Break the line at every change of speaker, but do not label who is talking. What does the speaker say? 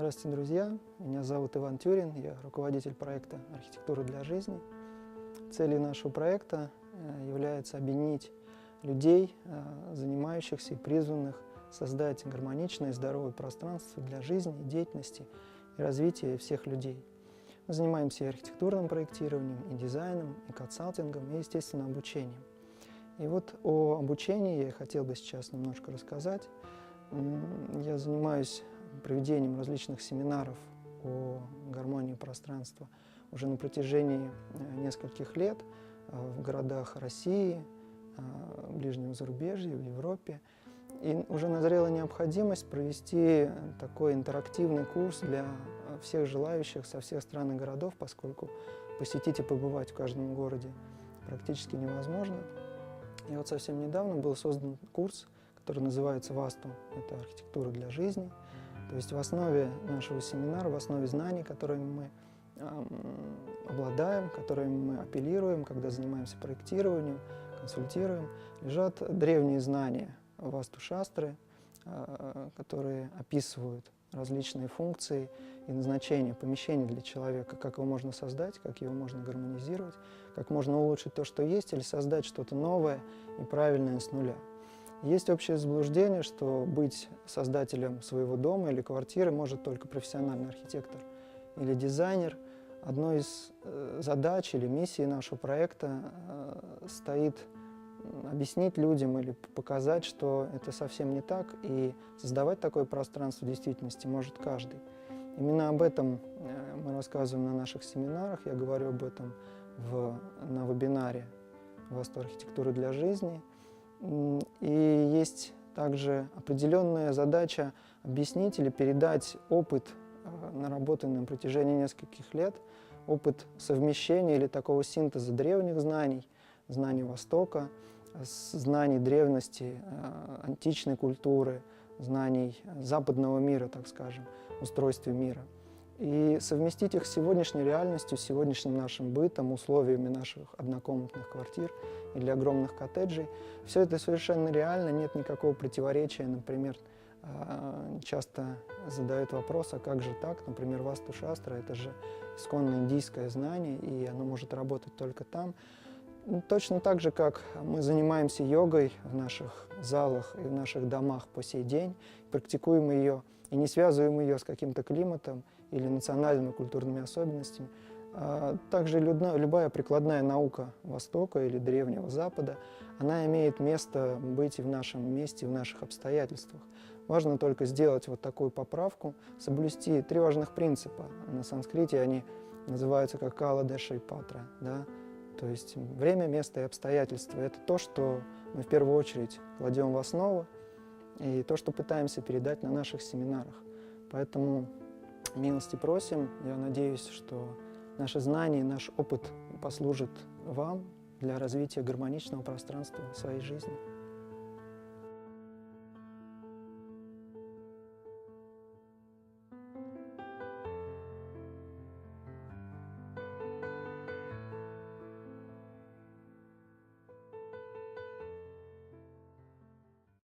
Здравствуйте, друзья! Меня зовут Иван Тюрин, я руководитель проекта «Архитектура для жизни». Целью нашего проекта является объединить людей, занимающихся и призванных создать гармоничное и здоровое пространство для жизни, деятельности и развития всех людей. Мы занимаемся и архитектурным проектированием, и дизайном, и консалтингом, и, естественно, обучением. И вот о обучении я хотел бы сейчас немножко рассказать. Я занимаюсь проведением различных семинаров о гармонии пространства уже на протяжении нескольких лет в городах России, ближнего зарубежья, в Европе. И уже назрела необходимость провести такой интерактивный курс для всех желающих со всех стран и городов, поскольку посетить и побывать в каждом городе практически невозможно. И вот совсем недавно был создан курс, который называется «Васту» — это архитектура для жизни. То есть в основе нашего семинара, в основе знаний, которыми мы обладаем, которыми мы апеллируем, когда занимаемся проектированием, консультируем, лежат древние знания васту-шастры, которые описывают различные функции и назначения помещения для человека, как его можно создать, как его можно гармонизировать, как можно улучшить то, что есть, или создать что-то новое и правильное с нуля. Есть общее заблуждение, что быть создателем своего дома или квартиры может только профессиональный архитектор или дизайнер. Одной из задач или миссий нашего проекта стоит объяснить людям или показать, что это совсем не так, и создавать такое пространство в действительности может каждый. Именно об этом мы рассказываем на наших семинарах, я говорю об этом на вебинаре «Васту архитектуры для жизни». И есть также определенная задача объяснить или передать опыт, наработанный на протяжении нескольких лет, опыт совмещения или такого синтеза древних знаний, знаний Востока, знаний древности, античной культуры, знаний западного мира, так скажем, устройстве мира. И совместить их с сегодняшней реальностью, с сегодняшним нашим бытом, условиями наших однокомнатных квартир или огромных коттеджей. Все это совершенно реально, нет никакого противоречия. Например, часто задают вопрос, а как же так? Например, васту-шастра — это же исконно индийское знание, и оно может работать только там. Точно так же, как мы занимаемся йогой в наших залах и в наших домах по сей день, практикуем ее и не связываем ее с каким-то климатом или национальными культурными особенностями. Также любая прикладная наука Востока или Древнего Запада, она имеет место быть и в нашем месте, и в наших обстоятельствах. Важно только сделать вот такую поправку, соблюсти 3 важных принципа. На санскрите они называются как кала, деша и патра. Да? То есть время, место и обстоятельства — это то, что мы в первую очередь кладем в основу, и то, что пытаемся передать на наших семинарах. Поэтому милости просим. Я надеюсь, что наши знания, наш опыт послужит вам для развития гармоничного пространства в своей жизни.